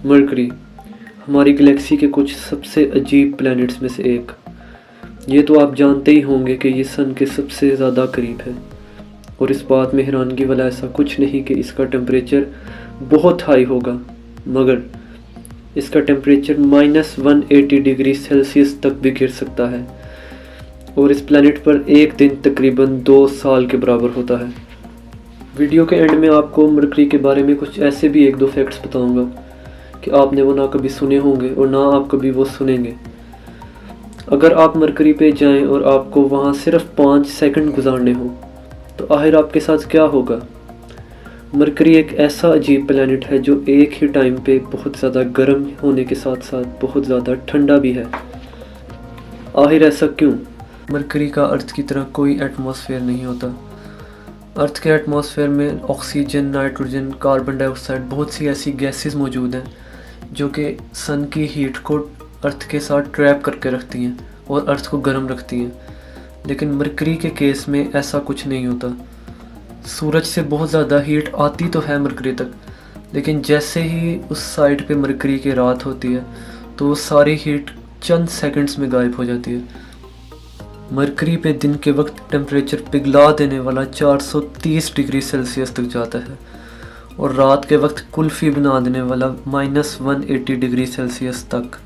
Mercury हमारी Galaxy के कुछ सबसे अजीब प्लैनेट्स में से एक। ये तो आप जानते ही होंगे कि ये सन के सबसे ज़्यादा करीब है, और इस बात में हैरानगी वाला ऐसा कुछ नहीं कि इसका टेम्परेचर बहुत हाई होगा, मगर इसका टेम्परेचर -180 डिग्री सेल्सियस तक भी गिर सकता है, और इस प्लैनेट पर एक दिन तकरीबन 2 साल के बराबर होता है। वीडियो के एंड में आपको मरकरी के बारे में कुछ ऐसे भी 1-2 फैक्ट्स बताऊंगा कि आपने वो ना कभी सुने होंगे और ना आप कभी वो सुनेंगे। अगर आप मरकरी पे जाएं और आपको वहाँ सिर्फ 5 सेकंड गुजारने हो तो आखिर आपके साथ क्या होगा। मरकरी एक ऐसा अजीब प्लैनेट है जो एक ही टाइम पे बहुत ज़्यादा गर्म होने के साथ साथ बहुत ज़्यादा ठंडा भी है। आखिर ऐसा क्यों? मरकरी का अर्थ की तरह कोई एटमॉस्फेयर नहीं होता। अर्थ के एटमॉस्फेयर में ऑक्सीजन, नाइट्रोजन, कार्बन डाइऑक्साइड, बहुत सी ऐसी गैसेस मौजूद हैं जो कि सन की हीट को अर्थ के साथ ट्रैप करके रखती हैं और अर्थ को गर्म रखती हैं। लेकिन मरकरी के केस में ऐसा कुछ नहीं होता। सूरज से बहुत ज़्यादा हीट आती तो है मरकरी तक, लेकिन जैसे ही उस साइड पे मरकरी की रात होती है तो वो सारी हीट चंद सेकंड्स में गायब हो जाती है। मरकरी पे दिन के वक्त टेम्परेचर पिघला देने वाला 430 डिग्री सेल्सियस तक जाता है, और रात के वक्त कुल्फ़ी बना देने वाला -180 डिग्री सेल्सियस तक।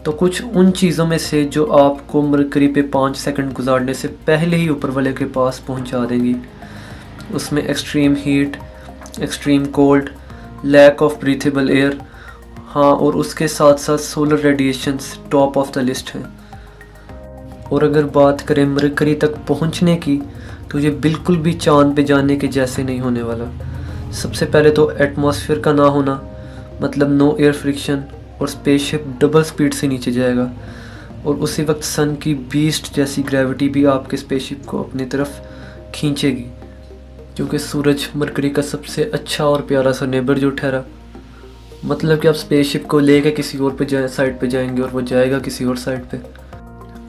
तो कुछ उन चीज़ों में से जो आपको मरकरी पे 5 सेकंड गुजारने से पहले ही ऊपर वाले के पास पहुंचा देंगी, उसमें extreme heat, extreme cold, lack of breathable air, हाँ, और उसके साथ साथ solar radiations top of the list हैं। और अगर बात करें मरकरी तक पहुंचने की, तो ये बिल्कुल भी चांद पे जाने के जैसे नहीं होने वाला। सबसे पहले तो एटमॉस्फेयर का ना होना, मतलब नो एयर फ्रिक्शन, और स्पेसशिप डबल स्पीड से नीचे जाएगा, और उसी वक्त सन की बीस्ट जैसी ग्रेविटी भी आपके स्पेसशिप को अपनी तरफ खींचेगी, क्योंकि सूरज मरकरी का सबसे अच्छा और प्यारा सा नेबर जो ठहरा। मतलब कि आप स्पेसशिप को लेकर किसी और पे साइड पे जाएंगे और वो जाएगा किसी और साइड पे।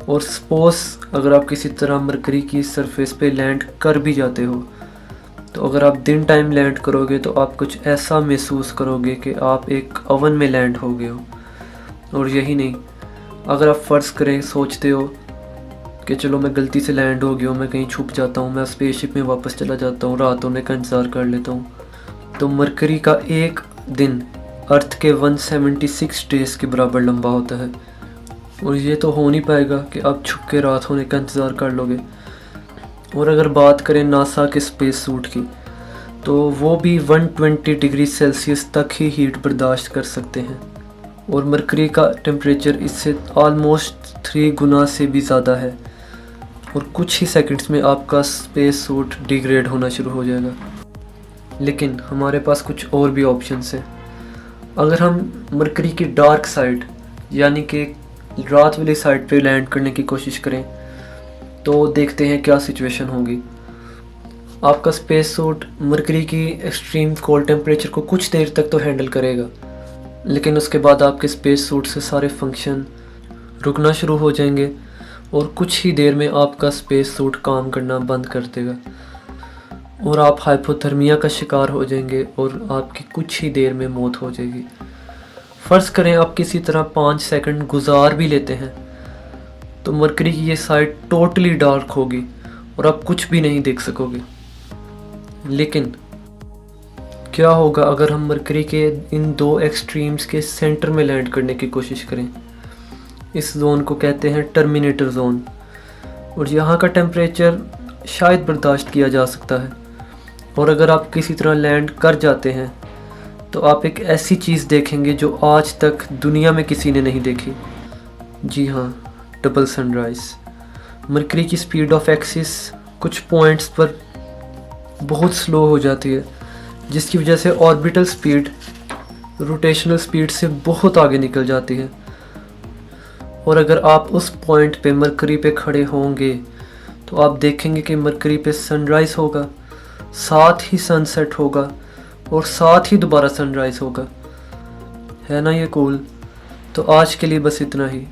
और सपोज अगर आप किसी तरह मरकरी की सरफेस पे लैंड कर भी जाते हो, तो अगर आप दिन टाइम लैंड करोगे तो आप कुछ ऐसा महसूस करोगे कि आप एक ओवन में लैंड हो गए हो। और यही नहीं, अगर आप फ़र्ज़ करें, सोचते हो कि चलो मैं गलती से लैंड हो गया हूँ, मैं कहीं छुप जाता हूँ, मैं स्पेसशिप में वापस चला जाता हूँ, रात होने का इंतज़ार कर लेता हूँ, तो मरकरी का एक दिन अर्थ के 176 डेज़ के बराबर लंबा होता है। और ये तो हो नहीं पाएगा कि आप छुप के रात होने का इंतज़ार कर लोगे। और अगर बात करें नासा के स्पेस सूट की, तो वो भी 120 डिग्री सेल्सियस तक ही हीट बर्दाश्त कर सकते हैं, और मरकरी का टेम्परेचर इससे ऑलमोस्ट 3 गुना से भी ज़्यादा है, और कुछ ही सेकंड्स में आपका स्पेस सूट डिग्रेड होना शुरू हो जाएगा। लेकिन हमारे पास कुछ और भी ऑप्शंस हैं। अगर हम मरकरी की डार्क साइड यानी कि रात वाली साइड पे लैंड करने की कोशिश करें, तो देखते हैं क्या सिचुएशन होगी। आपका स्पेस सूट मरकरी की एक्सट्रीम कोल्ड टेम्परेचर को कुछ देर तक तो हैंडल करेगा, लेकिन उसके बाद आपके स्पेस सूट से सारे फंक्शन रुकना शुरू हो जाएंगे, और कुछ ही देर में आपका स्पेस सूट काम करना बंद कर देगा, और आप हाइपोथर्मिया का शिकार हो जाएंगे, और आपकी कुछ ही देर में मौत हो जाएगी। फ़र्ज़ करें आप किसी तरह 5 सेकंड गुजार भी लेते हैं, तो मरकरी की ये साइड टोटली डार्क होगी और आप कुछ भी नहीं देख सकोगे। लेकिन क्या होगा अगर हम मरकरी के इन 2 एक्सट्रीम्स के सेंटर में लैंड करने की कोशिश करें? इस जोन को कहते हैं टर्मिनेटर जोन, और यहाँ का टेम्परेचर शायद बर्दाश्त किया जा सकता है। और अगर आप किसी तरह लैंड कर जाते हैं तो आप एक ऐसी चीज़ देखेंगे जो आज तक दुनिया में किसी ने नहीं देखी। जी हाँ, डबल सनराइज़। मरकरी की स्पीड ऑफ एक्सिस कुछ पॉइंट्स पर बहुत स्लो हो जाती है, जिसकी वजह से ऑर्बिटल स्पीड रोटेशनल स्पीड से बहुत आगे निकल जाती है। और अगर आप उस पॉइंट पे मरकरी पे खड़े होंगे तो आप देखेंगे कि मरकरी पे सनराइज़ होगा, साथ ही सनसेट होगा, और साथ ही दोबारा सनराइज़ होगा। है ना ये कूल? तो आज के लिए बस इतना ही।